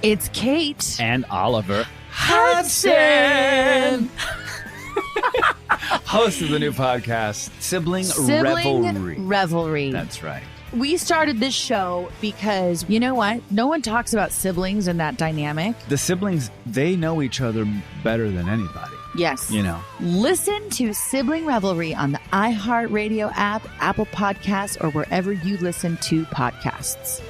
It's Kate. And Oliver Hudson. Host of the new podcast, Sibling Revelry. That's right. We started this show because, you know what? No one talks about siblings and that dynamic. The siblings, they know each other better than anybody. Yes. You know. Listen to Sibling Revelry on the iHeartRadio app, Apple Podcasts, or wherever you listen to podcasts.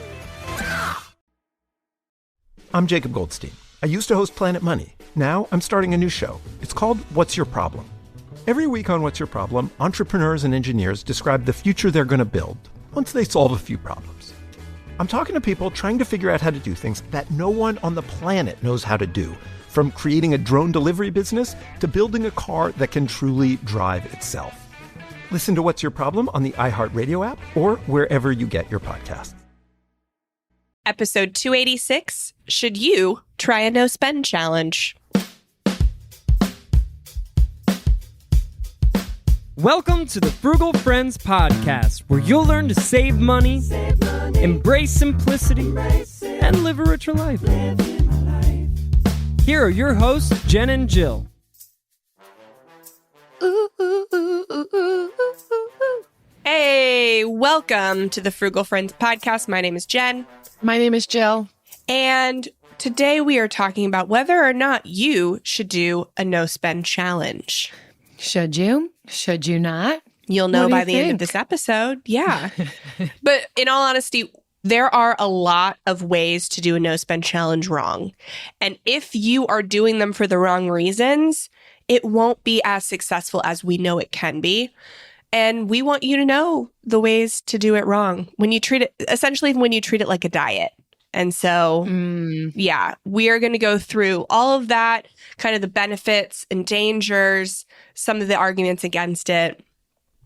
I'm Jacob Goldstein. I used to host Planet Money. Now I'm starting a new show. It's called What's Your Problem? Every week on What's Your Problem, entrepreneurs and engineers describe the future they're going to build once they solve a few problems. I'm talking to people trying to figure out how to do things that no one on the planet knows how to do, from creating a drone delivery business to building a car that can truly drive itself. Listen to What's Your Problem on the iHeartRadio app or wherever you get your podcasts. Episode 286, Should You Try a No Spend Challenge? Welcome to the Frugal Friends podcast, where you'll learn to save money, embrace simplicity, and live a richer life. Here are your hosts, Jen and Jill. Hey, welcome to the Frugal Friends podcast. My name is Jen. My name is Jill. And today we are talking about whether or not you should do a no-spend challenge. Should you? Should you not? You'll know by the end of this episode. Yeah. But in all honesty, there are a lot of ways to do a no-spend challenge wrong. And if you are doing them for the wrong reasons, it won't be as successful as we know it can be. And we want you to know the ways to do it wrong when you treat it, essentially when you treat it like a diet. And so, yeah, we are going to go through all of that, kind of the benefits and dangers, some of the arguments against it,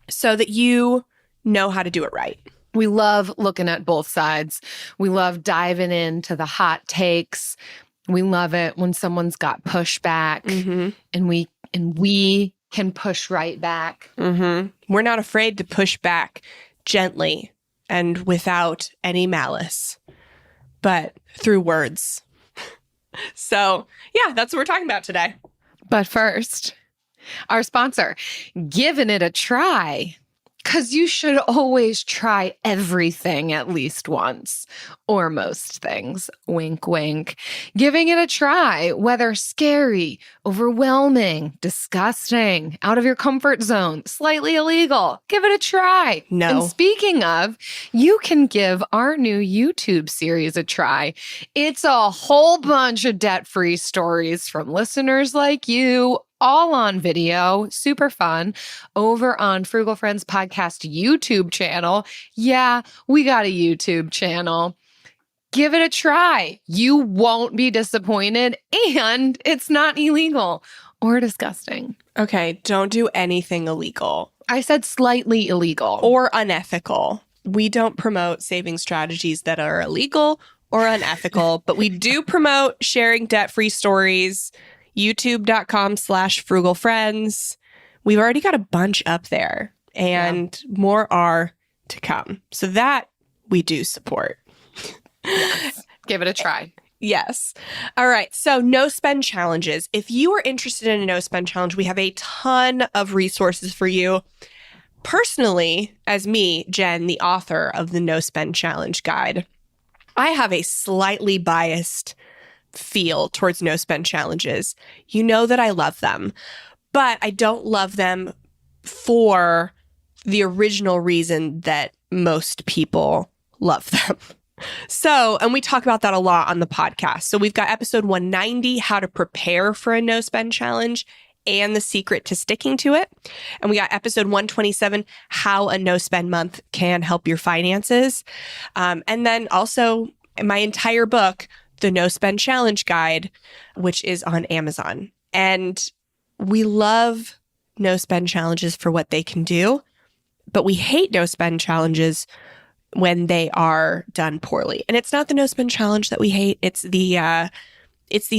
so that you know how to do it right. We love looking at both sides. We love diving into the hot takes. We love it when someone's got pushback, and we can push right back. We're not afraid to push back gently and without any malice, but through words. So, yeah, that's what we're talking about today. But first, our sponsor, Giving It a Try. Because you should always try everything at least once, or most things. Wink, wink. Giving it a try, whether scary, overwhelming, disgusting, out of your comfort zone, slightly illegal. Give it a try. No. And speaking of, you can give our new YouTube series a try. It's a whole bunch of debt-free stories from listeners like you, all on video, super fun, over on Frugal Friends Podcast YouTube channel. Yeah, we got a YouTube channel. Give it a try. You won't be disappointed, and it's not illegal or disgusting. Okay, don't do anything illegal. I said slightly illegal. Or unethical. We don't promote saving strategies that are illegal or unethical, but we do promote sharing debt-free stories. YouTube.com/frugalfriends. We've already got a bunch up there, and more are to come. So that we do support. Yes. Give it a try. Yes. All right. So no spend challenges. If you are interested in a no spend challenge, we have a ton of resources for you. Personally, as me, Jen, the author of the No Spend Challenge Guide, I have a slightly biased feel towards no spend challenges. You know that I love them, but I don't love them for the original reason that most people love them. So, and we talk about that a lot on the podcast. So we've got episode 190, how to prepare for a no spend challenge and the secret to sticking to it. And we got episode 127, how a no spend month can help your finances. And then also my entire book, the No Spend Challenge Guide, which is on Amazon. And we love no spend challenges for what they can do, but we hate no spend challenges when they are done poorly. And it's not the no spend challenge that we hate. It's the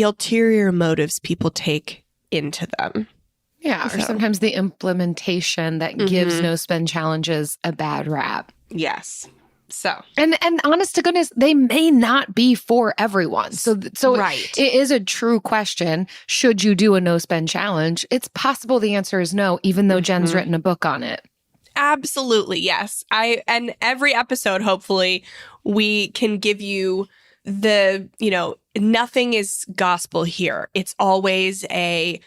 ulterior motives people take into them. Yeah, or sometimes the implementation that gives no spend challenges a bad rap. Yes. So and honest to goodness, they may not be for everyone. So right. it is a true question. Should you do a no spend challenge? It's possible the answer is no, even though Jen's written a book on it. Absolutely, yes. And every episode, hopefully, we can give you the, nothing is gospel here. It's always a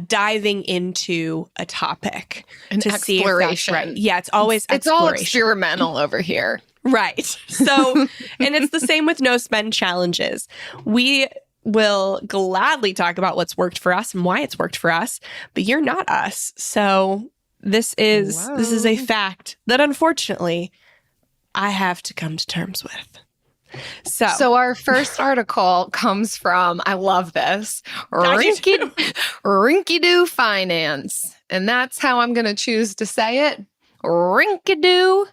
diving into a topic An to exploration. see if that's right. Yeah, it's always it's all exploration. experimental over here. Right. So, and it's the same with no spend challenges. We will gladly talk about what's worked for us and why it's worked for us, but you're not us. So this is a fact that unfortunately I have to come to terms with. So our first article comes from, I love this, Rinky-Doo Finance. And that's how I'm going to choose to say it. Rinky-Doo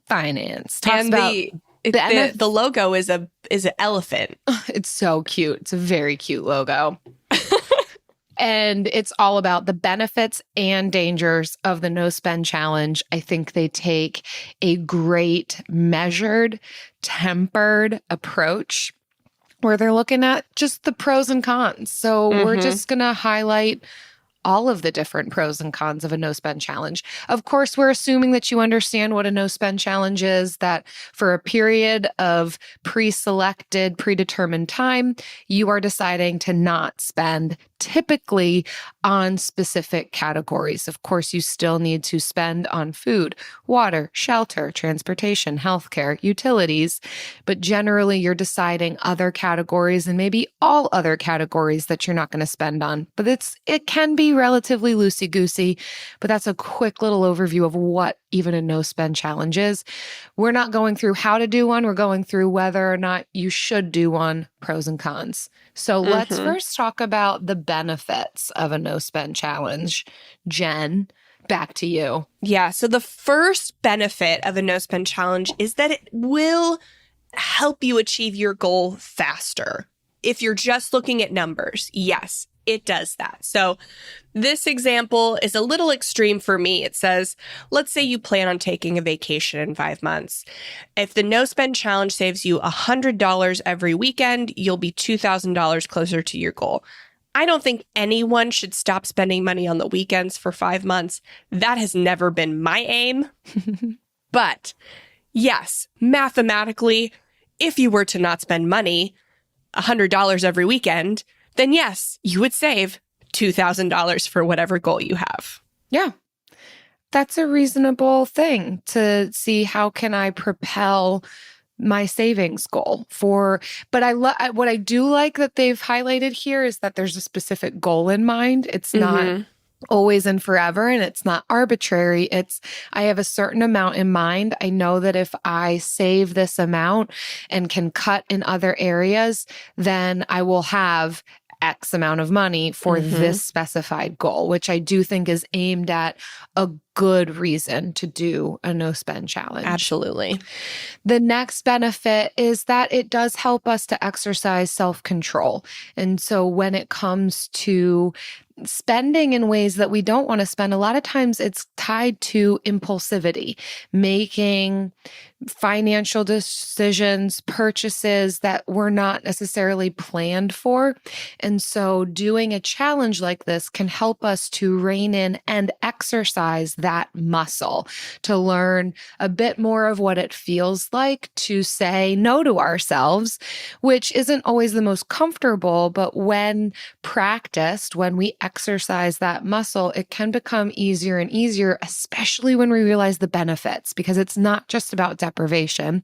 Finance. Talks and about the logo is an elephant. It's so cute. It's a very cute logo. And it's all about the benefits and dangers of the no spend challenge. I think they take a great measured, tempered approach where they're looking at just the pros and cons. So we're just going to highlight all of the different pros and cons of a no spend challenge. Of course, we're assuming that you understand what a no spend challenge is, that for a period of pre-selected, predetermined time, you are deciding to not spend typically on specific categories. Of course, you still need to spend on food, water, shelter, transportation, healthcare, utilities, but generally you're deciding other categories and maybe all other categories that you're not going to spend on. But it can be relatively loosey-goosey, but that's a quick little overview of what even a no spend challenge is. We're not going through how to do one. We're going through whether or not you should do one, pros and cons. So let's first talk about the benefits of a no spend challenge. Jen, back to you. Yeah. So the first benefit of a no spend challenge is that it will help you achieve your goal faster. If you're just looking at numbers, yes, it does that. So this example is a little extreme for me. It says, let's say you plan on taking a vacation in 5 months. If the no spend challenge saves you $100 every weekend, you'll be $2,000 closer to your goal. I don't think anyone should stop spending money on the weekends for 5 months. That has never been my aim. But yes, mathematically, if you were to not spend money, $100 every weekend, then yes, you would save $2,000 for whatever goal you have. Yeah. That's a reasonable thing to see how can I propel my savings goal but what I do like that they've highlighted here is that there's a specific goal in mind. It's not always and forever, and it's not arbitrary. It's, I have a certain amount in mind. I know that if I save this amount and can cut in other areas, then I will have X amount of money for this specified goal, which I do think is aimed at a good reason to do a no spend challenge. Absolutely. The next benefit is that it does help us to exercise self-control. And so when it comes to spending in ways that we don't want to spend, a lot of times it's tied to impulsivity, making financial decisions, purchases that were not necessarily planned for. And so doing a challenge like this can help us to rein in and exercise that muscle, to learn a bit more of what it feels like to say no to ourselves, which isn't always the most comfortable, but when practiced, when we exercise that muscle, it can become easier and easier, especially when we realize the benefits, because it's not just about deprivation.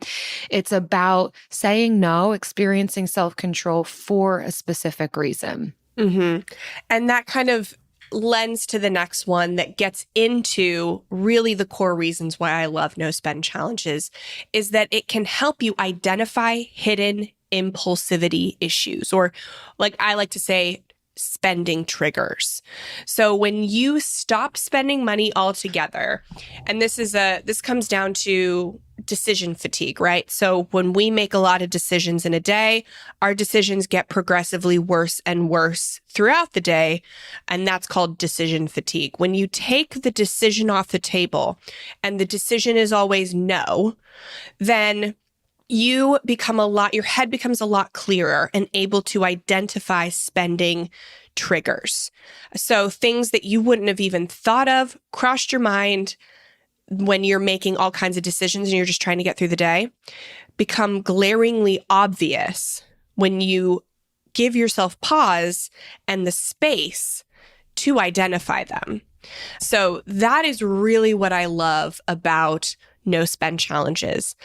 It's about saying no, experiencing self-control for a specific reason. And that kind of lends to the next one that gets into really the core reasons why I love no spend challenges, is that it can help you identify hidden impulsivity issues, or like I like to say, spending triggers. So when you stop spending money altogether, and this comes down to decision fatigue, right? So when we make a lot of decisions in a day, our decisions get progressively worse and worse throughout the day, and that's called decision fatigue. When you take the decision off the table and the decision is always no, then your head becomes a lot clearer and able to identify spending triggers. So things that you wouldn't have even thought of crossed your mind when you're making all kinds of decisions and you're just trying to get through the day become glaringly obvious when you give yourself pause and the space to identify them. So that is really what I love about no spend challenges.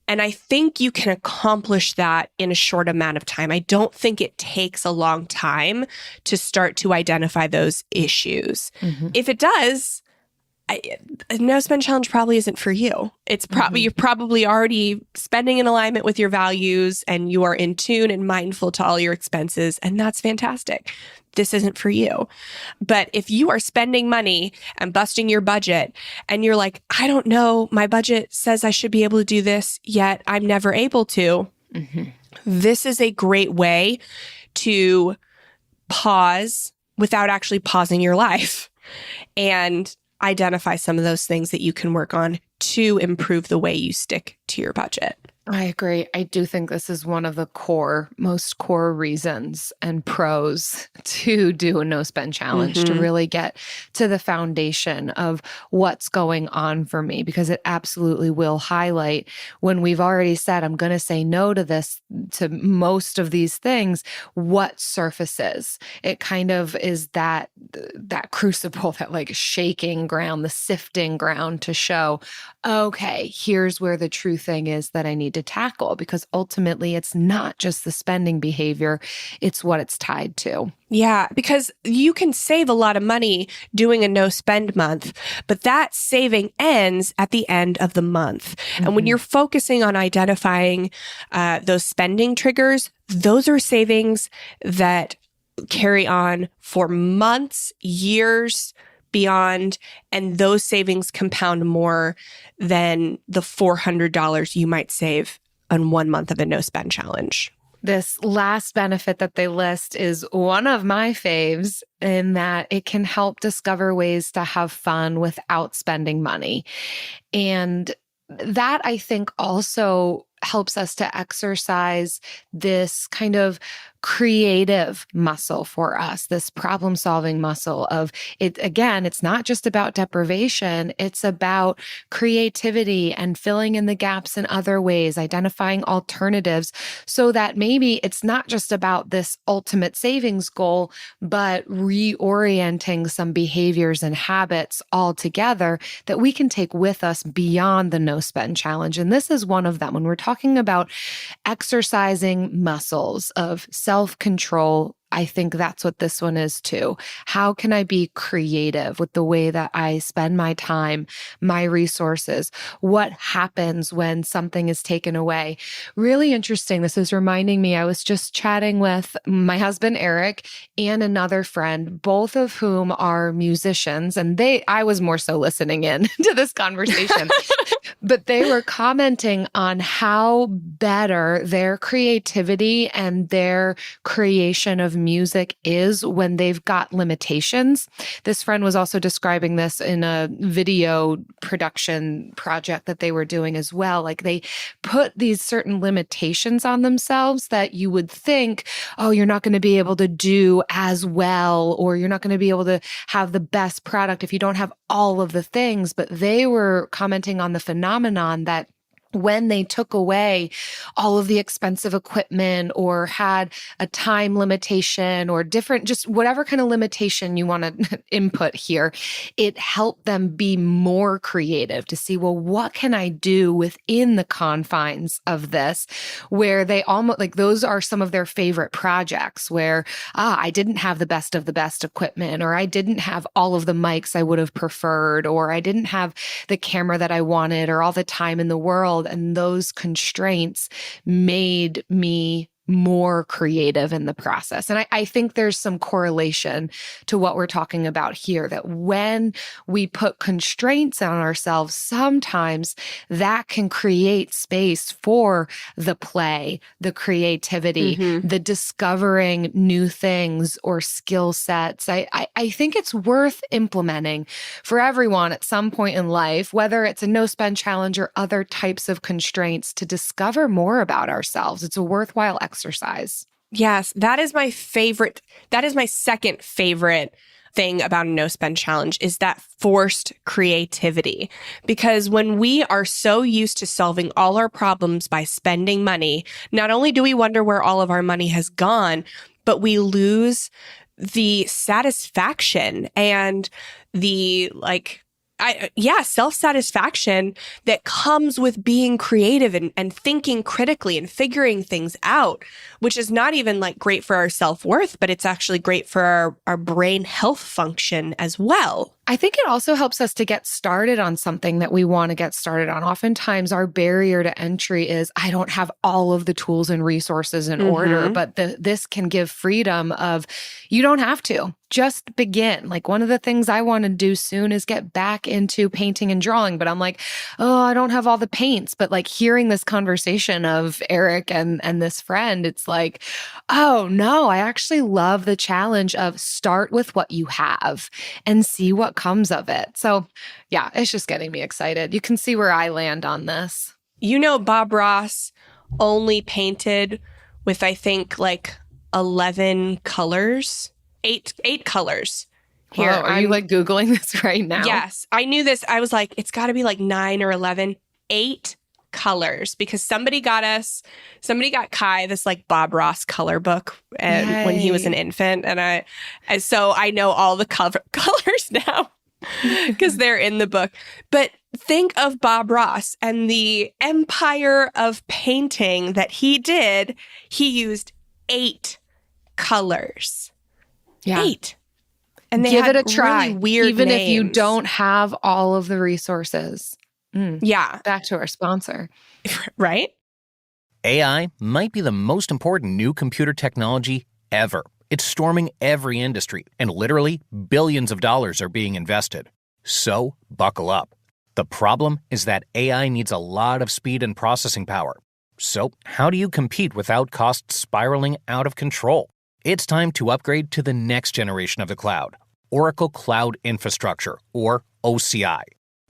And I think you can accomplish that in a short amount of time. I don't think it takes a long time to start to identify those issues. Mm-hmm. If it does, a no spend challenge probably isn't for you. It's probably you're probably already spending in alignment with your values and you are in tune and mindful to all your expenses, and that's fantastic. This isn't for you. But if you are spending money and busting your budget and you're like, I don't know, my budget says I should be able to do this, yet I'm never able to. Mm-hmm. This is a great way to pause without actually pausing your life and identify some of those things that you can work on to improve the way you stick to your budget. I agree. I do think this is one of the most core reasons and pros to do a no spend challenge, to really get to the foundation of what's going on for me, because it absolutely will highlight when we've already said, I'm going to say no to this, to most of these things, what surfaces. It kind of is that crucible, that like shaking ground, the sifting ground to show, okay, here's where the true thing is that I need to tackle, because ultimately it's not just the spending behavior, it's what it's tied to. Yeah, because you can save a lot of money doing a no spend month, but that saving ends at the end of the month. Mm-hmm. And when you're focusing on identifying those spending triggers, those are savings that carry on for months, years, beyond, and those savings compound more than the $400 you might save on 1 month of a no spend challenge. This last benefit that they list is one of my faves, in that it can help discover ways to have fun without spending money. And that, I think, also helps us to exercise this kind of creative muscle for us, this problem-solving muscle of it. Again, it's not just about deprivation. It's about creativity and filling in the gaps in other ways, identifying alternatives, so that maybe it's not just about this ultimate savings goal, but reorienting some behaviors and habits altogether that we can take with us beyond the no spend challenge. And this is one of them. When we're talking about exercising muscles of self-control, I think that's what this one is too. How can I be creative with the way that I spend my time, my resources? What happens when something is taken away? Really interesting. This is reminding me, I was just chatting with my husband, Eric, and another friend, both of whom are musicians. And I was more so listening in to this conversation, but they were commenting on how better their creativity and their creation of music is when they've got limitations. This friend was also describing this in a video production project that they were doing as well. Like, they put these certain limitations on themselves that you would think, oh, you're not going to be able to do as well, or you're not going to be able to have the best product if you don't have all of the things. But they were commenting on the phenomenon that when they took away all of the expensive equipment, or had a time limitation, or different, just whatever kind of limitation you want to input here, it helped them be more creative to see, well, what can I do within the confines of this, where they almost, like, those are some of their favorite projects where, I didn't have the best of the best equipment, or I didn't have all of the mics I would have preferred, or I didn't have the camera that I wanted, or all the time in the world. And those constraints made me more creative in the process. And I think there's some correlation to what we're talking about here, that when we put constraints on ourselves, sometimes that can create space for the play, the creativity, the discovering new things or skill sets. I think it's worth implementing for everyone at some point in life, whether it's a no-spend challenge or other types of constraints, to discover more about ourselves. It's a worthwhile exercise. Yes, that is my favorite. That is my second favorite thing about a no-spend challenge, is that forced creativity. Because when we are so used to solving all our problems by spending money, not only do we wonder where all of our money has gone, but we lose the satisfaction and the self-satisfaction that comes with being creative and thinking critically and figuring things out, which is not even like great for our self-worth, but it's actually great for our brain health function as well. I think it also helps us to get started on something that we want to get started on. Oftentimes, our barrier to entry is, I don't have all of the tools and resources in order, but this can give freedom of, you don't have to. Just begin. Like, one of the things I want to do soon is get back into painting and drawing, but I'm like, oh, I don't have all the paints. But like, hearing this conversation of Eric and this friend, it's like, oh no, I actually love the challenge of start with what you have and see what comes of it. So yeah, it's just getting me excited. You can see where I land on this. You know, Bob Ross only painted with, I think, like 11 colors, eight colors. Here, are you like Googling this right now? Yes, I knew this. I was like, it's got to be like 9 or 11, 8 colors, because somebody got Kai this like Bob Ross color book when he was an infant, and so I know all the colors now because they're in the book. But think of Bob Ross and the empire of painting that he did. He used 8 colors. Yeah. 8. And they give had it a try, really weird even names. if you don't have all of the resources. Yeah. Back to our sponsor. Right? AI might be the most important new computer technology ever. It's storming every industry, and literally billions of dollars are being invested. So, buckle up. The problem is that AI needs a lot of speed and processing power. So, how do you compete without costs spiraling out of control? It's time to upgrade to the next generation of the cloud, Oracle Cloud Infrastructure, or OCI.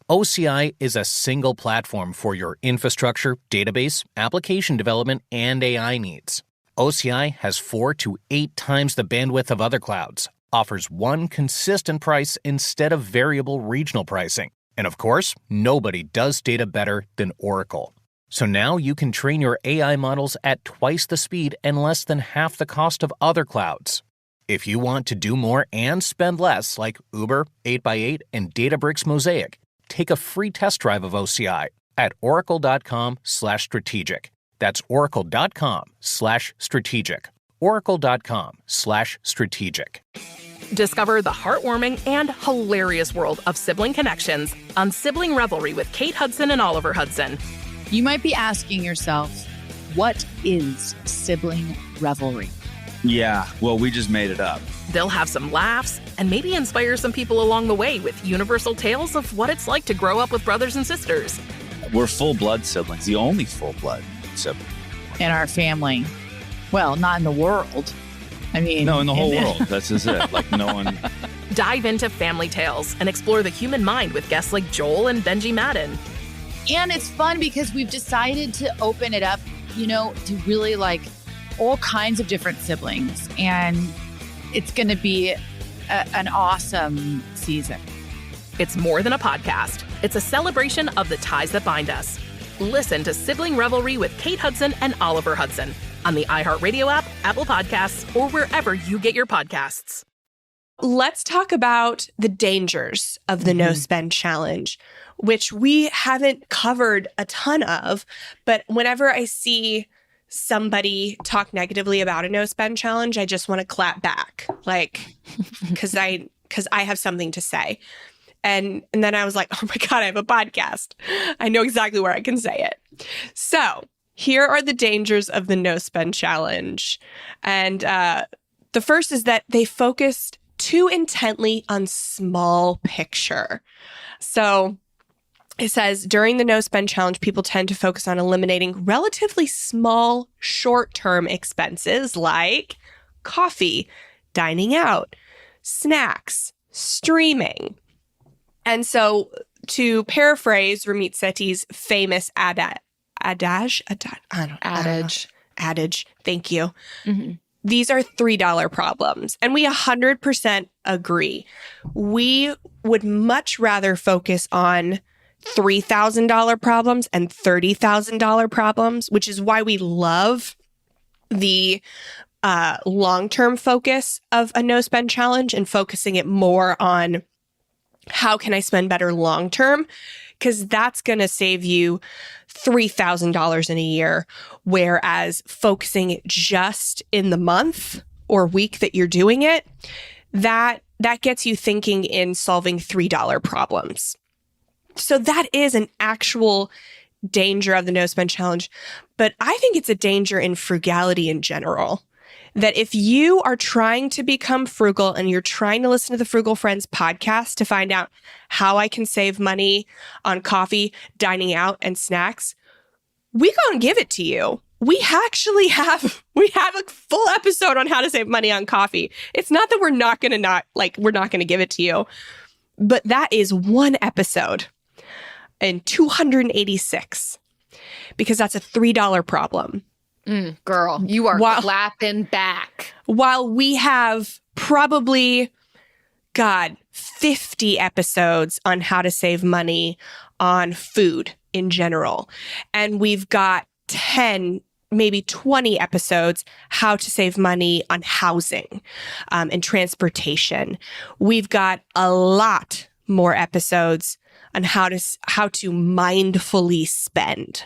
OCI is a single platform for your infrastructure, database, application development, and AI needs. OCI has 4 to 8 times the bandwidth of other clouds, offers one consistent price instead of variable regional pricing. And of course, nobody does data better than Oracle. So now you can train your AI models at twice the speed and less than half the cost of other clouds. If you want to do more and spend less, like Uber, 8x8, and Databricks Mosaic, take a free test drive of OCI at oracle.com/strategic. That's oracle.com/strategic. oracle.com/strategic. Discover the heartwarming and hilarious world of sibling connections on Sibling Revelry with Kate Hudson and Oliver Hudson. You might be asking yourself, what is sibling revelry? Yeah, well, we just made it up. They'll have some laughs and maybe inspire some people along the way with universal tales of what it's like to grow up with brothers and sisters. We're full-blood siblings, the only full-blood sibling. In our family. Well, not in the world. I mean... No, in the whole world. That's just it. Like, no one... Dive into family tales and explore the human mind with guests like Joel and Benji Madden. And it's fun because we've decided to open it up, to really like all kinds of different siblings. And it's going to be an awesome season. It's more than a podcast. It's a celebration of the ties that bind us. Listen to Sibling Revelry with Kate Hudson and Oliver Hudson on the iHeartRadio app, Apple Podcasts, or wherever you get your podcasts. Let's talk about the dangers of the No Spend Challenge, which we haven't covered a ton of. But whenever I see somebody talk negatively about a No Spend Challenge, I just want to clap back, like, because I have something to say. And then I was like, oh my God, I have a podcast. I know exactly where I can say it. So Here are the dangers of the no spend challenge. And the first is that they focused too intently on small picture. So it says during the no spend challenge, people tend to focus on eliminating relatively small short-term expenses like coffee, dining out, snacks, streaming. And so to paraphrase Ramit Sethi's famous adage. Thank you. Mm-hmm. These are $3 problems. And we 100% agree. We would much rather focus on $3,000 problems and $30,000 problems, which is why we love the long-term focus of a no spend challenge and focusing it more on how can I spend better long-term? Because that's going to save you $3,000 in a year. Whereas focusing it just in the month or week that you're doing it, that gets you thinking in solving $3 problems. So that is an actual danger of the no spend challenge. But I think it's a danger in frugality in general. That if you are trying to become frugal and you're trying to listen to the Frugal Friends podcast to find out how I can save money on coffee, dining out, and snacks, we gonna give it to you. We actually have a full episode on how to save money on coffee. It's not that we're not gonna give it to you, but that is one episode in 286 because that's a $3 problem. Girl, you are clapping back. While we have probably, 50 episodes on how to save money on food in general. And we've got 10, maybe 20 episodes how to save money on housing and transportation. We've got a lot more episodes on how to mindfully spend.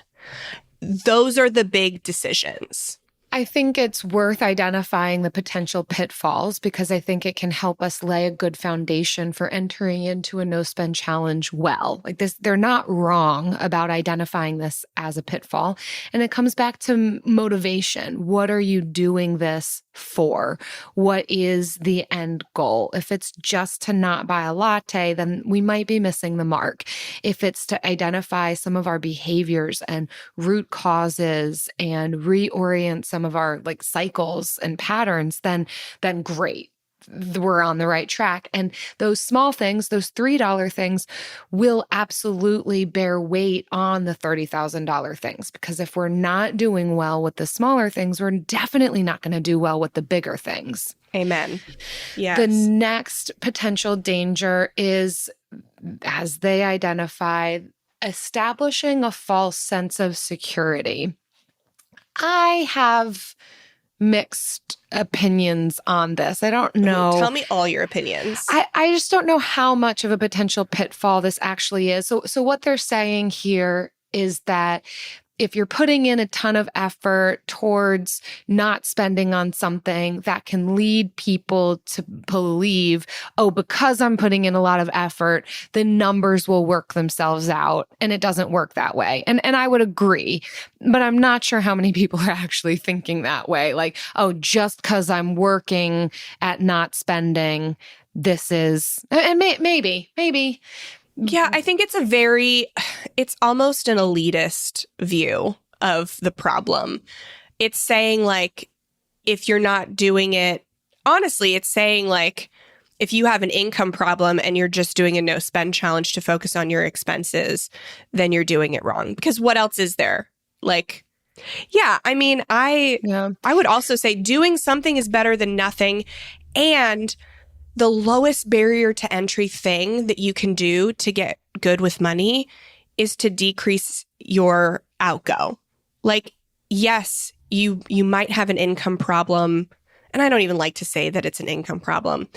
Those are the big decisions. I think it's worth identifying the potential pitfalls because I think it can help us lay a good foundation for entering into a no spend challenge well. Like this, they're not wrong about identifying this as a pitfall. And it comes back to motivation. What are you doing this for? What is the end goal? If it's just to not buy a latte, then we might be missing the mark. If it's to identify some of our behaviors and root causes and reorient some of our cycles and patterns, then great. We're on the right track. And those small things, those $3 things will absolutely bear weight on the $30,000 things. Because if we're not doing well with the smaller things, we're definitely not going to do well with the bigger things. Amen. Yes. The next potential danger is, as they identify, establishing a false sense of security. I have mixed opinions on this. I don't know. Tell me all your opinions. I just don't know how much of a potential pitfall this actually is. So what they're saying here is that if you're putting in a ton of effort towards not spending on something, that can lead people to believe, oh, because I'm putting in a lot of effort, the numbers will work themselves out. And it doesn't work that way. And I would agree, but I'm not sure how many people are actually thinking that way. Like, oh, just because I'm working at not spending, this is, and maybe. Yeah, I think it's almost an elitist view of the problem. It's saying if you're not doing it, honestly, it's saying if you have an income problem and you're just doing a no spend challenge to focus on your expenses, then you're doing it wrong. Because what else is there? I would also say doing something is better than nothing. And the lowest barrier to entry thing that you can do to get good with money is to decrease your outgo. Yes, you might have an income problem, and I don't even like to say that it's an income problem.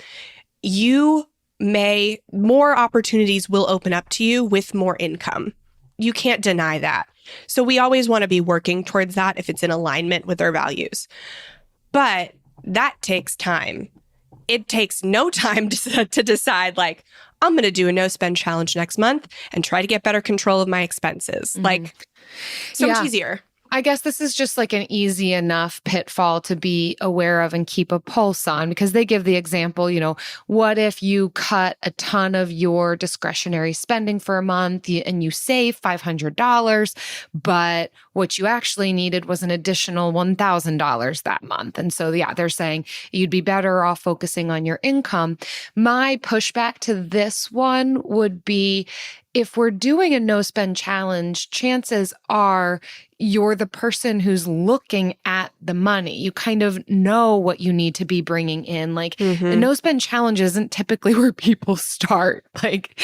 More opportunities will open up to you with more income. You can't deny that. So we always want to be working towards that if it's in alignment with our values. But that takes time. It takes no time to decide, I'm going to do a no spend challenge next month and try to get better control of my expenses. Mm-hmm. So much easier. I guess this is just like an easy enough pitfall to be aware of and keep a pulse on, because they give the example, what if you cut a ton of your discretionary spending for a month and you save $500, but what you actually needed was an additional $1,000 that month. And so, they're saying you'd be better off focusing on your income. My pushback to this one would be, if we're doing a no spend challenge, chances are you're the person who's looking at the money. You kind of know what you need to be bringing in. Like the no spend challenge isn't typically where people start. Like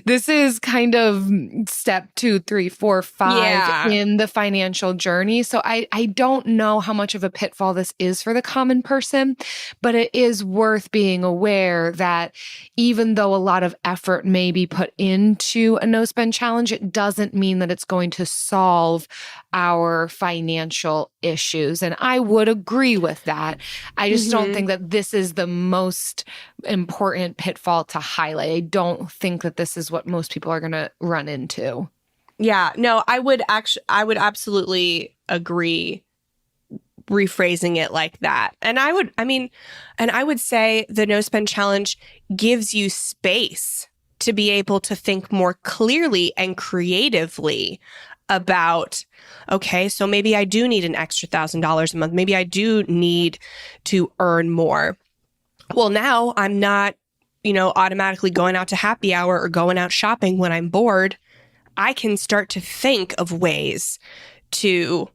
this is kind of step 2, 3, 4, 5 in the financial journey. So I don't know how much of a pitfall this is for the common person, but it is worth being aware that even though a lot of effort may be put into a no spend challenge, it doesn't mean that it's going to solve our financial issues. And I would agree with that. I just don't think that this is the most important pitfall to highlight. I don't think that this is what most people are going to run into. Yeah, no, I would absolutely agree rephrasing it like that. And I would say the no spend challenge gives you space to be able to think more clearly and creatively about, okay, so maybe I do need an extra $1,000 a month. Maybe I do need to earn more. Well, now I'm not, automatically going out to happy hour or going out shopping when I'm bored. I can start to think of ways to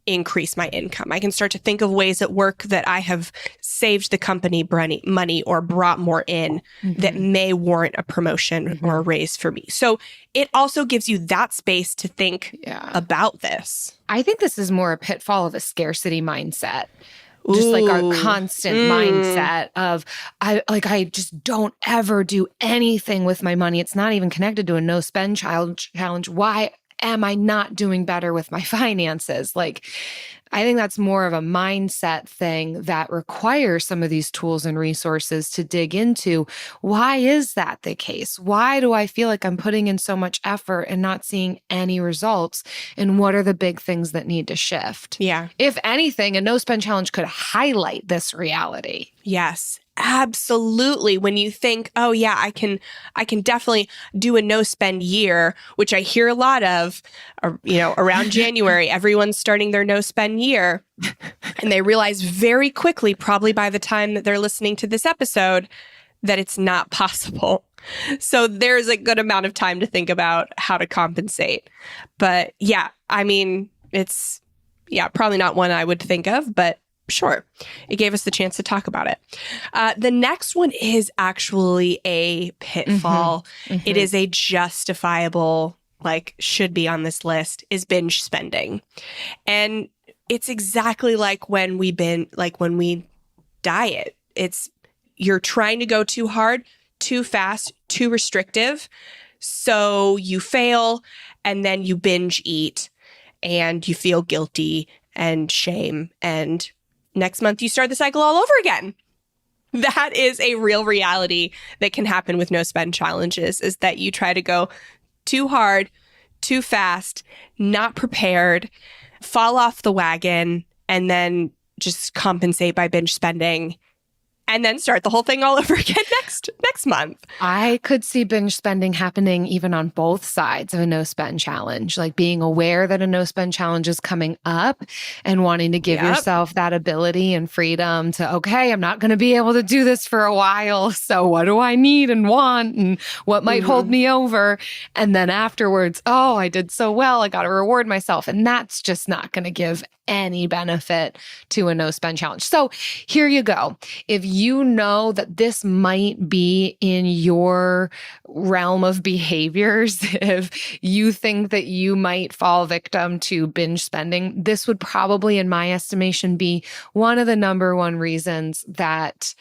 increase my income. I can start to think of ways at work that I have saved the company money or brought more in that may warrant a promotion or a raise for me. So it also gives you that space to think about this. I think this is more a pitfall of a scarcity mindset. Just like our constant mindset of, I just don't ever do anything with my money. It's not even connected to a no spend challenge. Why am I not doing better with my finances? Like, I think that's more of a mindset thing that requires some of these tools and resources to dig into. Why is that the case? Why do I feel like I'm putting in so much effort and not seeing any results? And what are the big things that need to shift? Yeah. If anything, a no spend challenge could highlight this reality. Yes. Absolutely. When you think, oh yeah, I can definitely do a no spend year, which I hear a lot of, around January, everyone's starting their no spend year. And they realize very quickly, probably by the time that they're listening to this episode, that it's not possible. So there's a good amount of time to think about how to compensate. But yeah, it's probably not one I would think of, but sure, it gave us the chance to talk about it. The next one is actually a pitfall. It is a justifiable, should be on this list, is binge spending. And it's exactly like when we diet. You're trying to go too hard, too fast, too restrictive. So you fail and then you binge eat and you feel guilty and shame, and next month, you start the cycle all over again. That is a real reality that can happen with no spend challenges, is that you try to go too hard, too fast, not prepared, fall off the wagon, and then just compensate by binge spending, and then start the whole thing all over again next month. I could see binge spending happening even on both sides of a no spend challenge, like being aware that a no spend challenge is coming up and wanting to give yourself that ability and freedom to, okay, I'm not going to be able to do this for a while. So what do I need and want and what might hold me over? And then afterwards, oh, I did so well. I got to reward myself. And that's just not going to give any benefit to a no spend challenge. So here you go. If you know that this might be in your realm of behaviors, if you think that you might fall victim to binge spending, this would probably, in my estimation, be one of the number one reasons that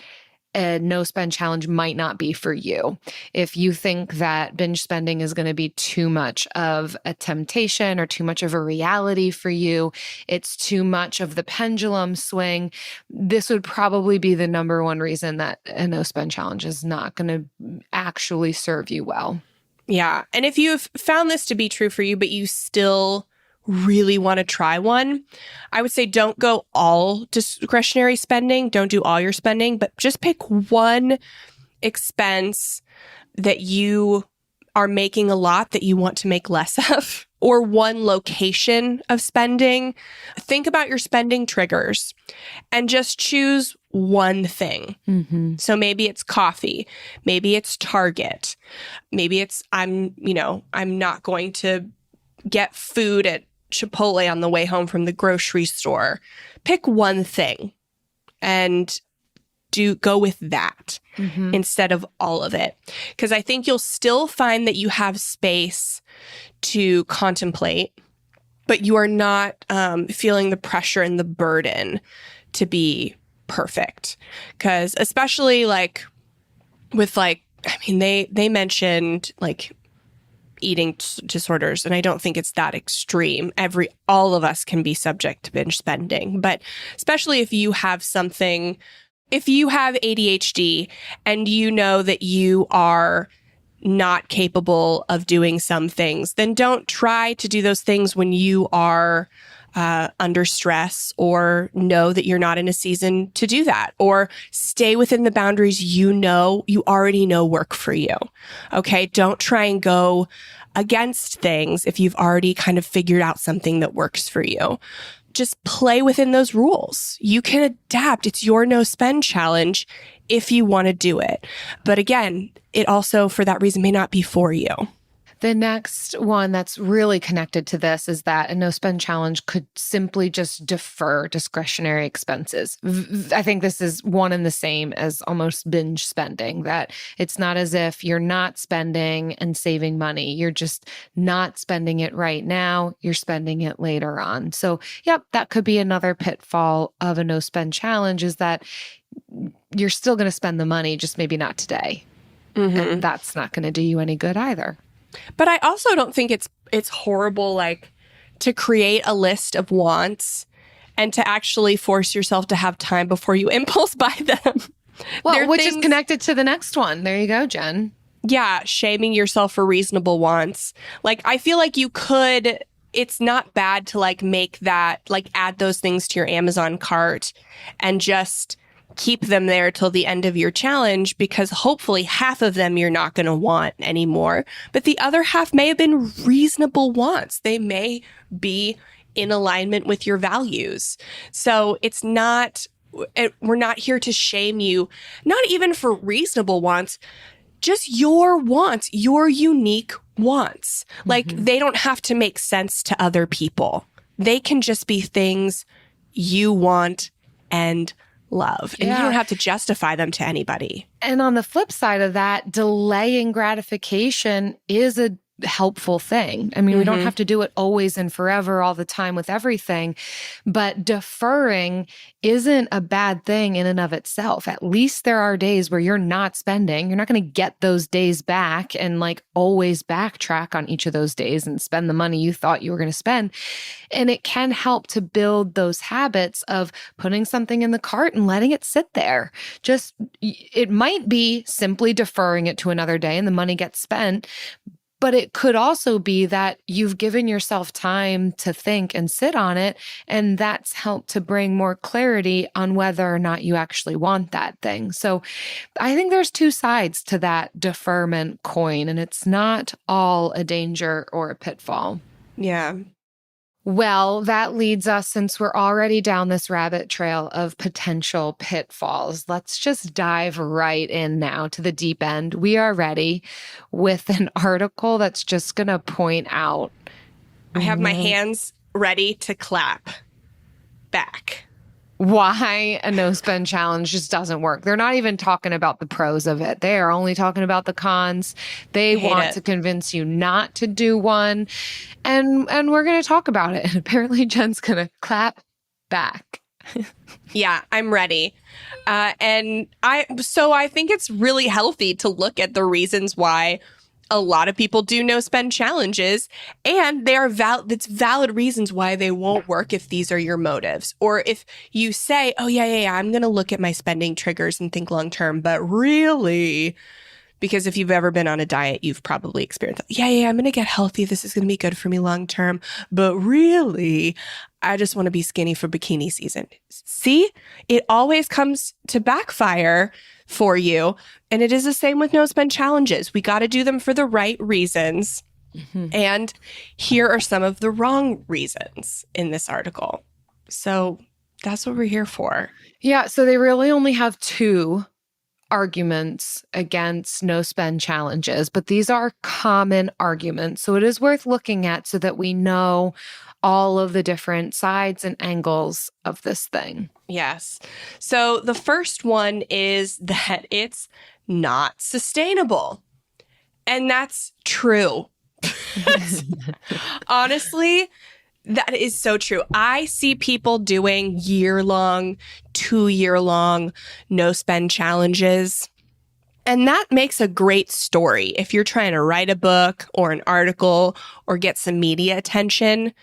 a no spend challenge might not be for you. If you think that binge spending is going to be too much of a temptation or too much of a reality for you, it's too much of the pendulum swing, this would probably be the number one reason that a no spend challenge is not going to actually serve you well. Yeah. And if you've found this to be true for you, but you still really want to try one, I would say don't go all discretionary spending. Don't do all your spending, but just pick one expense that you are making a lot that you want to make less of, or one location of spending. Think about your spending triggers and just choose one thing. Mm-hmm. So maybe it's coffee, maybe it's Target, maybe it's I'm not going to get food at Chipotle on the way home from the grocery store. Pick one thing and go with that instead of all of it. Because I think you'll still find that you have space to contemplate, but you are not feeling the pressure and the burden to be perfect. Because especially they mentioned eating disorders, and I don't think it's that extreme. All of us can be subject to binge spending, but especially if you have ADHD and you know that you are not capable of doing some things, then don't try to do those things when you are under stress or know that you're not in a season to do that, or stay within the boundaries you already know work for you. Okay. Don't try and go against things if you've already kind of figured out something that works for you. Just play within those rules. You can adapt. It's your no spend challenge if you want to do it. But again, it also, for that reason, may not be for you. The next one that's really connected to this is that a no spend challenge could simply just defer discretionary expenses. I think this is one and the same as almost binge spending, that it's not as if you're not spending and saving money. You're just not spending it right now. You're spending it later on. So, yep, that could be another pitfall of a no spend challenge, is that you're still going to spend the money, just maybe not today. And that's not going to do you any good either. But I also don't think it's horrible, to create a list of wants and to actually force yourself to have time before you impulse buy them. Well, which is connected to the next one. There you go, Jen. Yeah, shaming yourself for reasonable wants. I feel like you could, it's not bad to make that, add those things to your Amazon cart and just keep them there till the end of your challenge, because hopefully half of them you're not going to want anymore. But the other half may have been reasonable wants. They may be in alignment with your values. So we're not here to shame you, not even for reasonable wants, just your wants, your unique wants. They don't have to make sense to other people. They can just be things you want and love. And you don't have to justify them to anybody. And on the flip side of that, delaying gratification is a helpful thing. I mean, we don't have to do it always and forever all the time with everything, but deferring isn't a bad thing in and of itself. At least there are days where you're not spending. You're not going to get those days back and always backtrack on each of those days and spend the money you thought you were going to spend. And it can help to build those habits of putting something in the cart and letting it sit there. It might be simply deferring it to another day and the money gets spent. But it could also be that you've given yourself time to think and sit on it, and that's helped to bring more clarity on whether or not you actually want that thing. So I think there's two sides to that deferment coin, and it's not all a danger or a pitfall. Yeah. Well, that leads us, since we're already down this rabbit trail of potential pitfalls, let's just dive right in now to the deep end. We are ready with an article that's just going to point out. I have my hands ready to clap back. Why a no spend challenge just doesn't work. They're not even talking about the pros of it. They are only talking about the cons. They want to convince you not to do one. And we're going to talk about it. And apparently Jen's going to clap back. Yeah, I'm ready. And I think it's really healthy to look at the reasons why a lot of people do no spend challenges, and they are it's valid reasons why they won't work if these are your motives. Or if you say, oh yeah, I'm going to look at my spending triggers and think long term, but really Because if you've ever been on a diet, you've probably experienced that. Yeah, I'm going to get healthy. This is going to be good for me long term. But really, I just want to be skinny for bikini season. See, it always comes to backfire for you. And it is the same with no spend challenges. We got to do them for the right reasons. Mm-hmm. And here are some of the wrong reasons in this article. So that's what we're here for. Yeah. So they really only have 2 arguments against no spend challenges, but these are common arguments. So it is worth looking at so that we know all of the different sides and angles of this thing. Yes. So the first one is that it's not sustainable. And that's true. Honestly, that is so true. I see people doing year-long, 2-year-long no spend challenges. And that makes a great story. If you're trying to write a book or an article or get some media attention,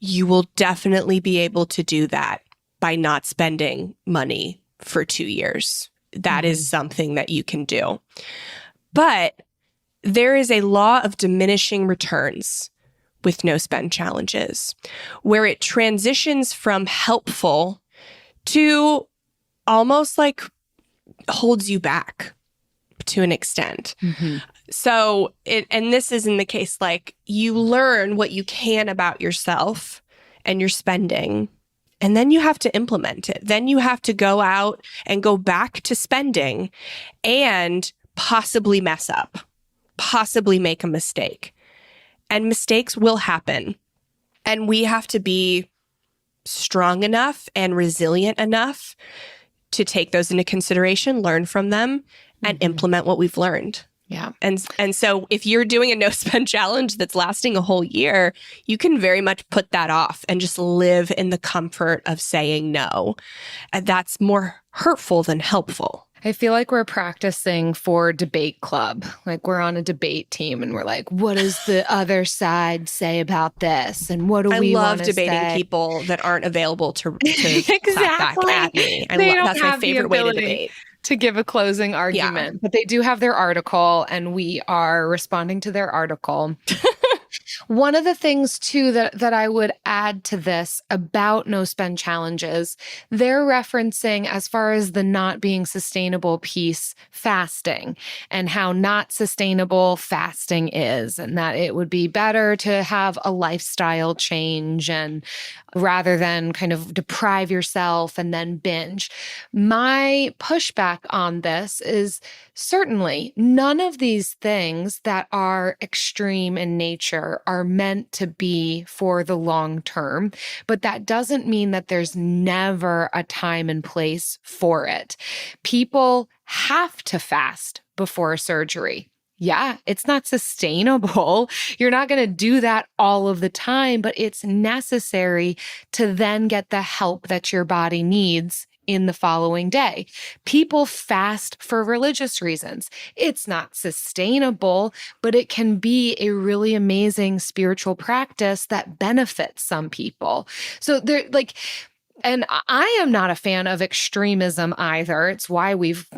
you will definitely be able to do that by not spending money for 2 years. That is something that you can do. But there is a law of diminishing returns with no spend challenges, where it transitions from helpful to almost like holds you back to an extent. Mm-hmm. So, and this isn't the case, like you learn what you can about yourself and your spending, and then you have to implement it. Then you have to go out and go back to spending and possibly mess up, possibly make a mistake. And mistakes will happen. And we have to be strong enough and resilient enough to take those into consideration, learn from them, and implement what we've learned. Yeah. And so if you're doing a no spend challenge that's lasting a whole year, you can very much put that off and just live in the comfort of saying no. And that's more hurtful than helpful. I feel like we're practicing for debate club. Like we're on a debate team and we're like, what does the other side say about this? And what do we want to say? I love debating people that aren't available to exactly. clap back at me. That's my favorite way to debate. To give a closing argument. But they do have their article and we are responding to their article. One of the things, too, that I would add to this about no spend challenges, they're referencing, as far as the not being sustainable piece, fasting and how not sustainable fasting is, and that it would be better to have a lifestyle change and rather than kind of deprive yourself and then binge. My pushback on this is certainly none of these things that are extreme in nature are meant to be for the long term, but that doesn't mean that there's never a time and place for it. People have to fast before surgery. Yeah, it's not sustainable. You're not going to do that all of the time, but it's necessary to then get the help that your body needs in the following day. People fast for religious reasons. It's not sustainable, but it can be a really amazing spiritual practice that benefits some people. So they're like, and I am not a fan of extremism either. It's why we've,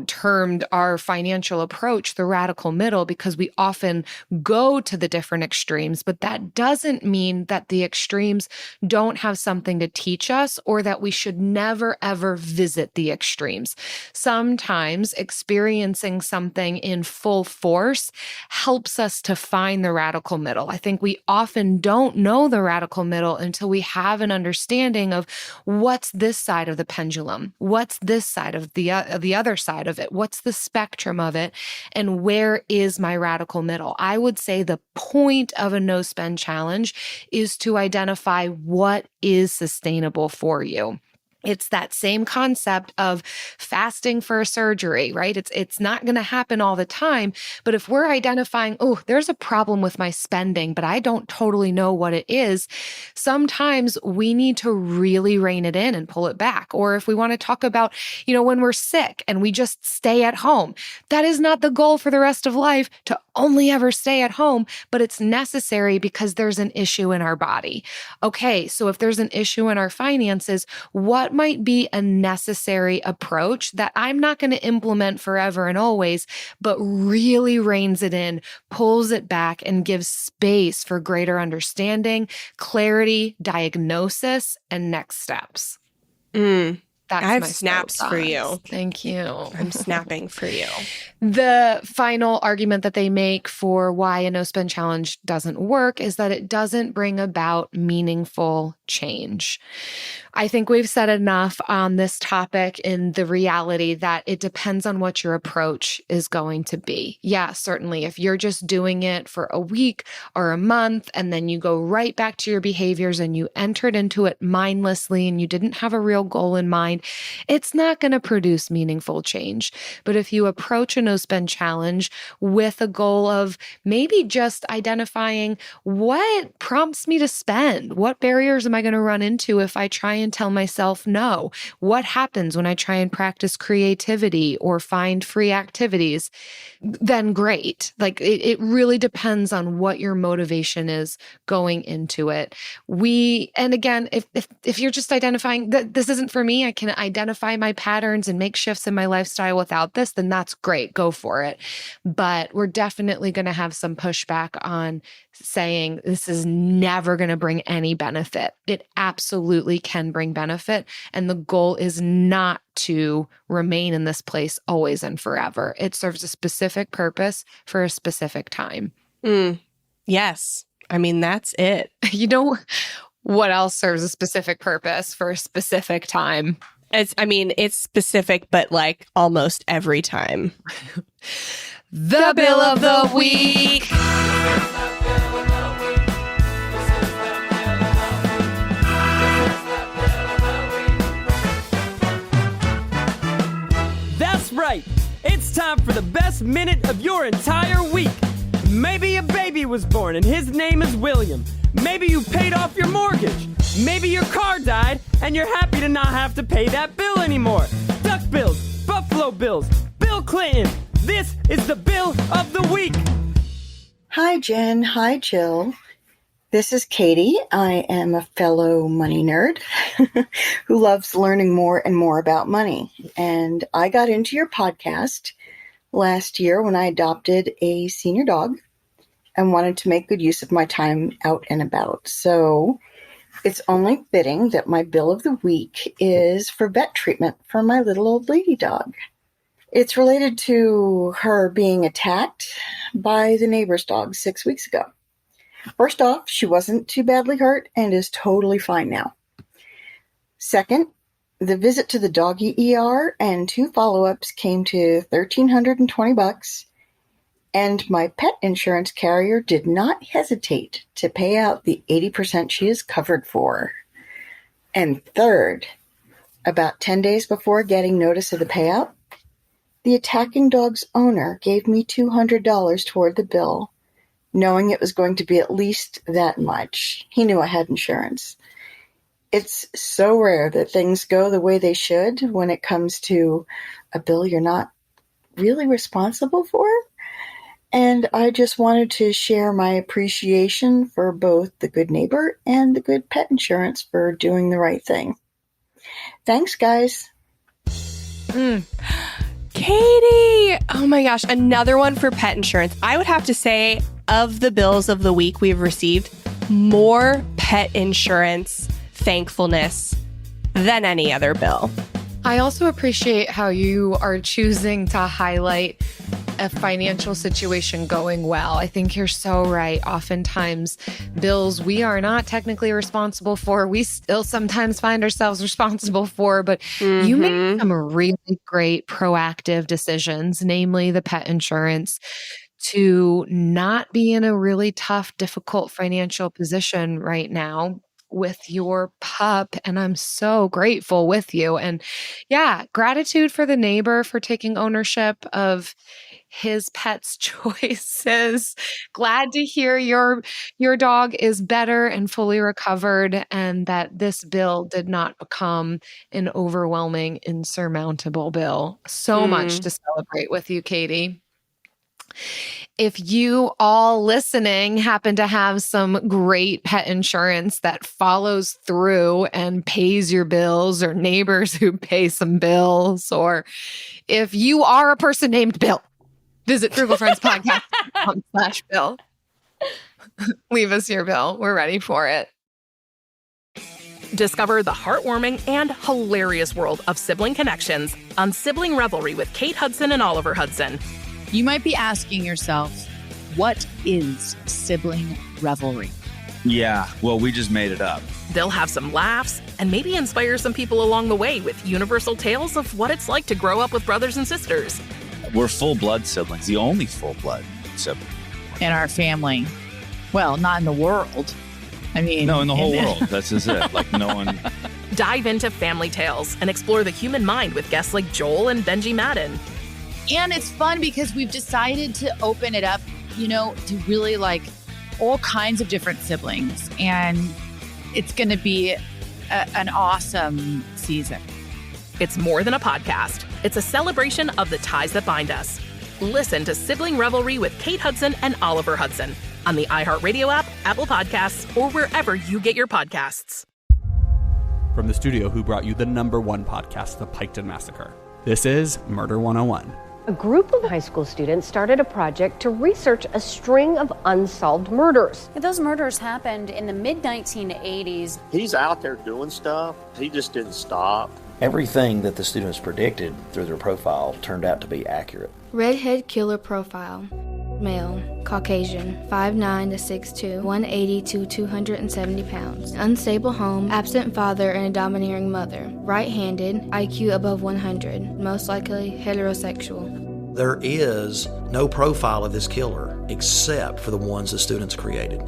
termed our financial approach the radical middle, because we often go to the different extremes, but that doesn't mean that the extremes don't have something to teach us or that we should never, ever visit the extremes. Sometimes experiencing something in full force helps us to find the radical middle. I think we often don't know the radical middle until we have an understanding of what's this side of the pendulum? What's this side of the other side of it? What's the spectrum of it? And where is my radical middle? I would say the point of a no spend challenge is to identify what is sustainable for you. It's that same concept of fasting for a surgery, right? It's not going to happen all the time. But if we're identifying, oh, there's a problem with my spending, but I don't totally know what it is, sometimes we need to really rein it in and pull it back. Or if we want to talk about, when we're sick and we just stay at home, that is not the goal for the rest of life to only ever stay at home, but it's necessary because there's an issue in our body. Okay, so if there's an issue in our finances, what might be a necessary approach that I'm not going to implement forever and always, but really reins it in, pulls it back, and gives space for greater understanding, clarity, diagnosis, and next steps. That's I have my snaps for you. soapbox. Thank you. I'm snapping for you. The final argument that they make for why a no spend challenge doesn't work is that it doesn't bring about meaningful change. I think we've said enough on this topic in the reality that it depends on what your approach is going to be. Yeah, certainly. If you're just doing it for a week or a month and then you go right back to your behaviors and you entered into it mindlessly and you didn't have a real goal in mind, it's not going to produce meaningful change. But if you approach a no spend challenge with a goal of maybe just identifying what prompts me to spend, what barriers am I going to run into if I try and tell myself no, what happens when I try and practice creativity or find free activities, then great. Like it really depends on what your motivation is going into it. And again, if you're just identifying that this isn't for me, I can identify my patterns and make shifts in my lifestyle without this, then that's great. Go for it. But we're definitely going to have some pushback on saying this is never going to bring any benefit. It absolutely can bring benefit. And the goal is not to remain in this place always and forever. It serves a specific purpose for a specific time. Yes. I mean, that's it. You know what else serves a specific purpose for a specific time? It's specific, but like almost every time. The Bill of the Week. That's right. It's time for the best minute of your entire week. Maybe a baby was born and his name is William. Maybe you paid off your mortgage. Maybe your car died and you're happy to not have to pay that bill anymore. Duck bills, Buffalo Bills, Bill Clinton. This is the Bill of the Week. Hi, Jen. Hi, Jill. This is Katie. I am a fellow money nerd who loves learning more and more about money. And I got into your podcast last year when I adopted a senior dog and wanted to make good use of my time out and about. So it's only fitting that my bill of the week is for vet treatment for my little old lady dog. It's related to her being attacked by the neighbor's dog 6 weeks ago. First off, she wasn't too badly hurt and is totally fine now. Second, the visit to the doggy ER and 2 follow-ups came to $1,320, and my pet insurance carrier did not hesitate to pay out the 80% she is covered for. And third, about 10 days before getting notice of the payout, the attacking dog's owner gave me $200 toward the bill, knowing it was going to be at least that much. He knew I had insurance. It's so rare that things go the way they should when it comes to a bill you're not really responsible for. And I just wanted to share my appreciation for both the good neighbor and the good pet insurance for doing the right thing. Thanks, guys. Katie! Oh my gosh, another one for pet insurance. I would have to say, of the bills of the week we've received, more pet insurance thankfulness than any other bill. I also appreciate how you are choosing to highlight a financial situation going well. I think you're so right. Oftentimes, bills we are not technically responsible for, we still sometimes find ourselves responsible for, but you make some really great proactive decisions, namely the pet insurance, to not be in a really tough, difficult financial position right now with your pup. And I'm so grateful with you. And yeah, gratitude for the neighbor for taking ownership of his pet's choices. Glad to hear your dog is better and fully recovered, and that this bill did not become an overwhelming, insurmountable bill. So much to celebrate with you, Katie. If you all listening happen to have some great pet insurance that follows through and pays your bills, or neighbors who pay some bills, or if you are a person named Bill, visit frugalfriendspodcast.com/Bill. Leave us your bill. We're ready for it. Discover the heartwarming and hilarious world of sibling connections on Sibling Revelry with Kate Hudson and Oliver Hudson. You might be asking yourself, what is sibling revelry? Yeah, well, we just made it up. They'll have some laughs and maybe inspire some people along the way with universal tales of what it's like to grow up with brothers and sisters. We're full-blood siblings, the only full-blood sibling. In our family. Well, not in the world. I mean... No, in the whole world. That's just it. Like, no one... Dive into family tales and explore the human mind with guests like Joel and Benji Madden. And it's fun because we've decided to open it up, to really like all kinds of different siblings. And it's going to be an awesome season. It's more than a podcast. It's a celebration of the ties that bind us. Listen to Sibling Revelry with Kate Hudson and Oliver Hudson on the iHeartRadio app, Apple Podcasts, or wherever you get your podcasts. From the studio who brought you the #1 podcast, The Piketon Massacre, this is Murder 101. A group of high school students started a project to research a string of unsolved murders. Those murders happened in the mid-1980s. He's out there doing stuff. He just didn't stop. Everything that the students predicted through their profile turned out to be accurate. Redhead killer profile. Male, Caucasian, 5'9" to 6'2", 180 to 270 pounds. Unstable home, absent father and a domineering mother. Right-handed, IQ above 100, most likely heterosexual. There is no profile of this killer except for the ones the students created.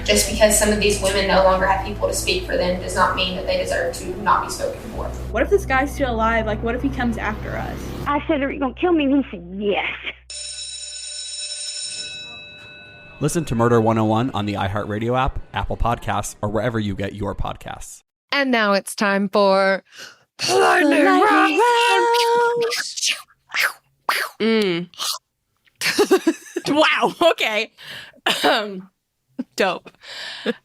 Just because some of these women no longer have people to speak for them does not mean that they deserve to not be spoken for. What if this guy's still alive? Like, what if he comes after us? I said, are you going to kill me? And he said, yes. Listen to Murder 101 on the iHeartRadio app, Apple Podcasts, or wherever you get your podcasts. And now it's time for Lightning Round. Wow. Okay. Dope.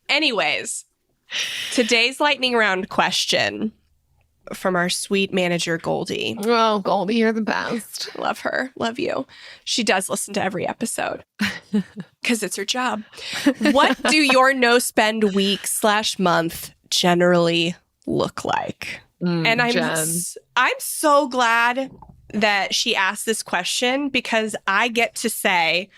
Anyways, today's lightning round question from our sweet manager, Goldie. Oh, Goldie, you're the best. Love her. Love you. She does listen to every episode because it's her job. What do your no-spend week/month generally look like? And I'm so glad that she asked this question because I get to say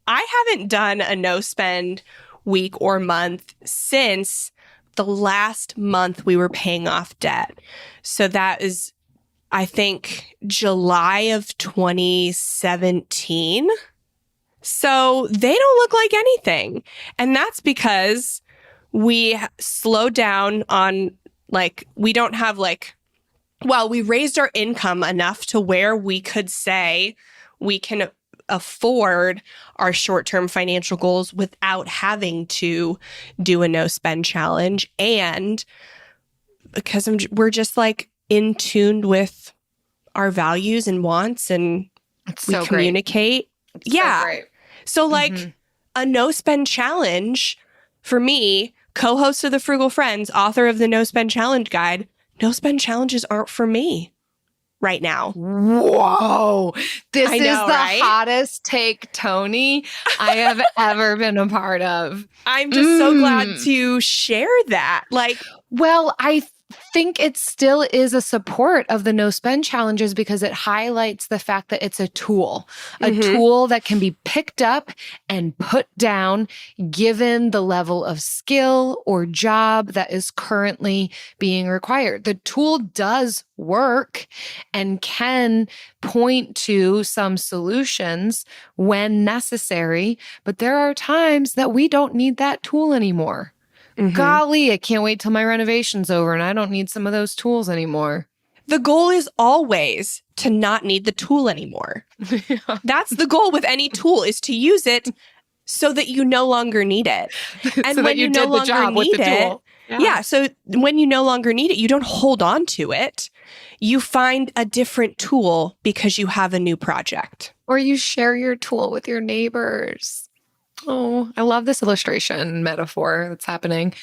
I haven't done a no-spend week or month since the last month we were paying off debt. So that is, I think, July of 2017. So they don't look like anything. And that's because we slowed down on, we don't have we raised our income enough to where we could say we can afford our short-term financial goals without having to do a no-spend challenge. And because we're just in tune with our values and wants, and we communicate. Yeah. So a no-spend challenge for me, co-host of the Frugal Friends, author of the No-Spend Challenge Guide, no-spend challenges aren't for me right now. Whoa. This is the right? hottest take, Tony, I have ever been a part of. I'm just so glad to share that. Well, I think it still is a support of the no spend challenges because it highlights the fact that it's a tool that can be picked up and put down given the level of skill or job that is currently being required. The tool does work and can point to some solutions when necessary, but there are times that we don't need that tool anymore. Golly, I can't wait till my renovation's over and I don't need some of those tools anymore. The goal is always to not need the tool anymore. That's the goal with any tool, is to use it so that you no longer need it. And so when you no longer need it, so when you no longer need it, you don't hold on to it. You find a different tool because you have a new project. Or you share your tool with your neighbors. Oh, I love this illustration metaphor that's happening.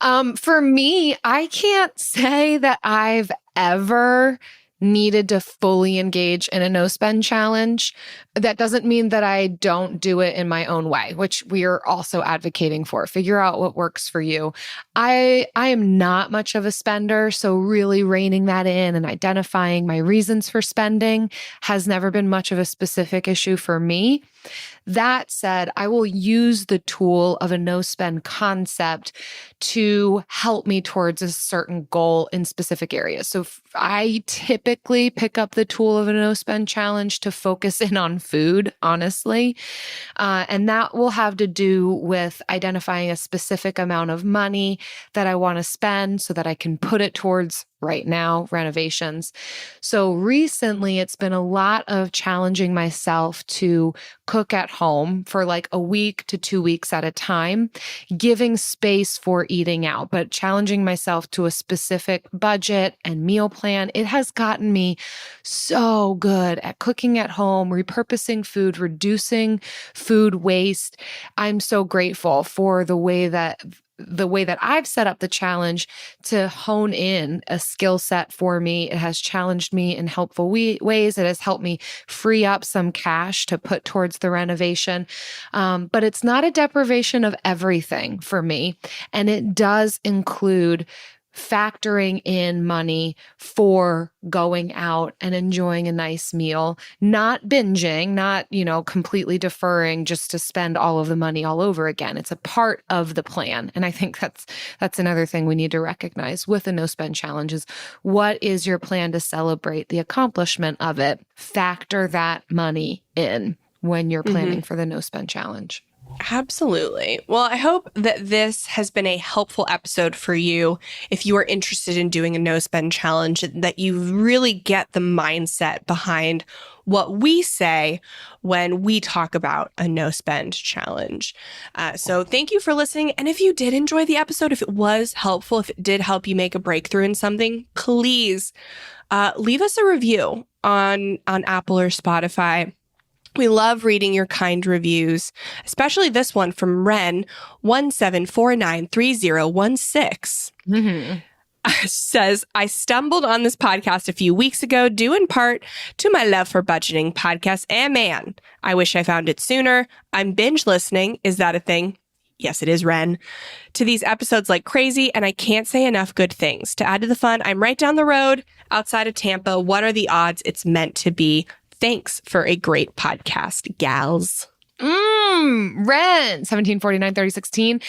For me, I can't say that I've ever needed to fully engage in a no spend challenge. That doesn't mean that I don't do it in my own way, which we are also advocating for. Figure out what works for you. I am not much of a spender, so really reining that in and identifying my reasons for spending has never been much of a specific issue for me. That said, I will use the tool of a no spend concept to help me towards a certain goal in specific areas. So I typically pick up the tool of a no spend challenge to focus in on food, honestly. And that will have to do with identifying a specific amount of money that I want to spend so that I can put it towards right now renovations. So recently it's been a lot of challenging myself to cook at home for like a week to 2 weeks at a time, giving space for eating out, but challenging myself to a specific budget and meal plan. It has gotten me so good at cooking at home, repurposing food, reducing food waste. I'm so grateful for the way that I've set up the challenge to hone in a skill set for me. It has challenged me in helpful ways. It has helped me free up some cash to put towards the renovation. But it's not a deprivation of everything for me. And it does include factoring in money for going out and enjoying a nice meal, not binging, not, completely deferring just to spend all of the money all over again. It's a part of the plan. And I think that's another thing we need to recognize with a no spend challenge is what is your plan to celebrate the accomplishment of it? Factor that money in when you're planning for the no spend challenge. Absolutely. Well, I hope that this has been a helpful episode for you if you are interested in doing a no spend challenge, that you really get the mindset behind what we say when we talk about a no spend challenge. So thank you for listening. And if you did enjoy the episode, if it was helpful, if it did help you make a breakthrough in something, please leave us a review on Apple or Spotify. We love reading your kind reviews, especially this one from Ren 17493016. Says, I stumbled on this podcast a few weeks ago, due in part to my love for budgeting podcasts. And man, I wish I found it sooner. I'm binge listening. Is that a thing? Yes, it is, Ren. To these episodes like crazy, and I can't say enough good things. To add to the fun, I'm right down the road outside of Tampa. What are the odds it's meant to be? Thanks for a great podcast, gals. Ren 17493016.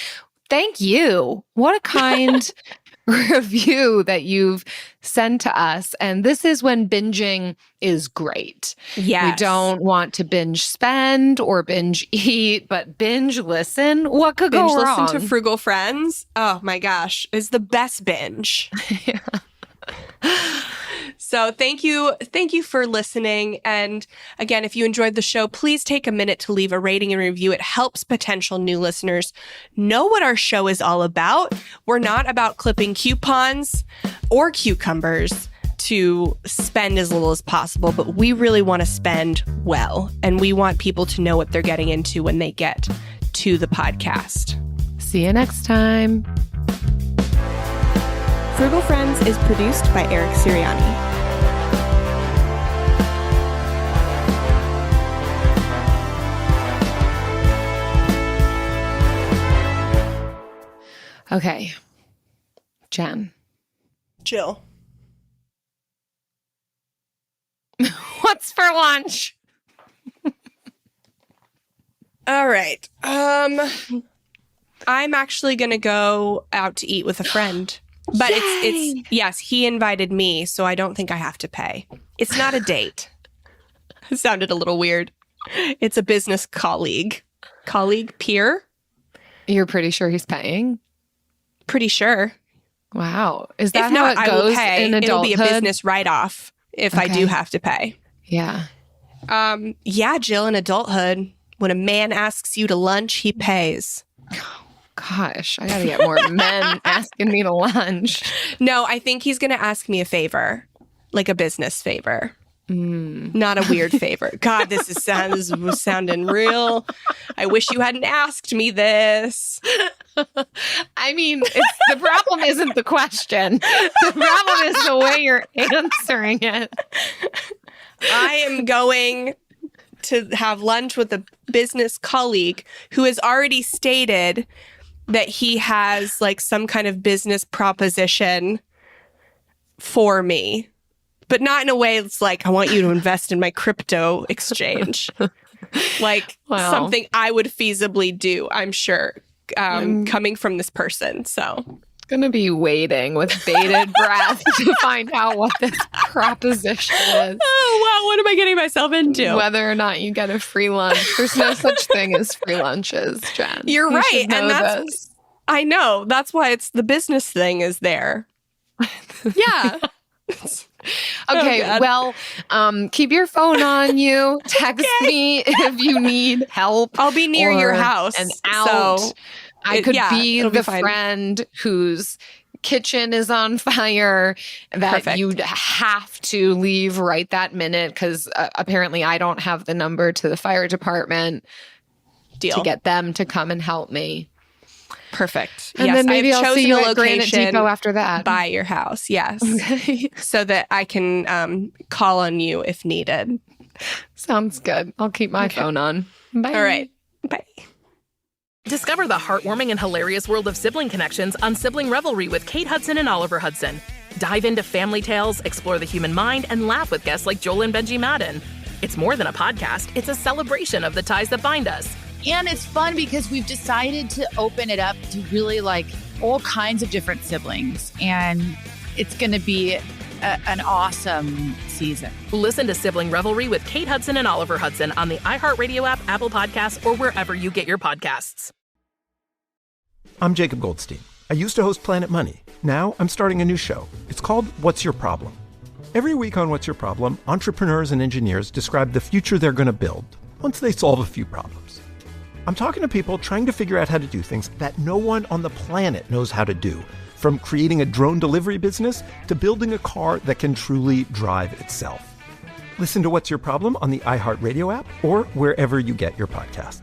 Thank you. What a kind review that you've sent to us. And this is when binging is great. Yes. We don't want to binge spend or binge eat, but binge listen. What could go wrong? Binge listen to Frugal Friends. Oh my gosh, is the best binge. Yeah. So thank you for listening. And again, if you enjoyed the show, please take a minute to leave a rating and review. It helps potential new listeners know what our show is all about. We're not about clipping coupons or cucumbers to spend as little as possible, but we really want to spend well. And we want people to know what they're getting into when they get to the podcast. See you next time. Frugal Friends is produced by Eric Siriani. Okay. Jen. Jill. What's for lunch? All right. I'm actually going to go out to eat with a friend. But it's yes, he invited me, so I don't think I have to pay. It's not a date. It sounded a little weird. It's a business colleague. Peer? You're pretty sure he's paying? Pretty sure. Wow. Is that if how not, it goes in adulthood? It'll be a business write-off if I do have to pay. Yeah. Yeah, Jill, in adulthood, when a man asks you to lunch, he pays. Gosh, I gotta get more men asking me to lunch. No, I think he's gonna ask me a favor, like a business favor. Not a weird favor. God, this was sounding real. I wish you hadn't asked me this. I mean, the problem isn't the question. The problem is the way you're answering it. I am going to have lunch with a business colleague who has already stated that he has like some kind of business proposition for me, but not in a way that's like, I want you to invest in my crypto exchange. Like something I would feasibly do, I'm sure, coming from this person. So going to be waiting with bated breath to find out what this proposition is. Oh, wow. What am I getting myself into? Whether or not you get a free lunch. There's no such thing as free lunches, Jen. You're right. And that's, I know. That's why it's the business thing is there. Yeah. Okay, well, keep your phone on you. Text me if you need help. I'll be near your house. And out. So I could be the friend whose kitchen is on fire that you'd have to leave right that minute because apparently I don't have the number to the fire department to get them to come and help me. Perfect. And then maybe I'll see you at Granite Depot after that. By your house, yes. Okay. So that I can call on you if needed. Sounds good. I'll keep my phone on. Bye. All right. Bye. Discover the heartwarming and hilarious world of sibling connections on Sibling Revelry with Kate Hudson and Oliver Hudson. Dive into family tales, explore the human mind, and laugh with guests like Joel and Benji Madden. It's more than a podcast. It's a celebration of the ties that bind us. And it's fun because we've decided to open it up to really like all kinds of different siblings. And it's going to be an awesome season. Listen to Sibling Revelry with Kate Hudson and Oliver Hudson on the iHeartRadio app, Apple Podcasts, or wherever you get your podcasts. I'm Jacob Goldstein. I used to host Planet Money. Now I'm starting a new show. It's called What's Your Problem? Every week on What's Your Problem, entrepreneurs and engineers describe the future they're going to build once they solve a few problems. I'm talking to people trying to figure out how to do things that no one on the planet knows how to do, from creating a drone delivery business to building a car that can truly drive itself. Listen to What's Your Problem on the iHeartRadio app or wherever you get your podcasts.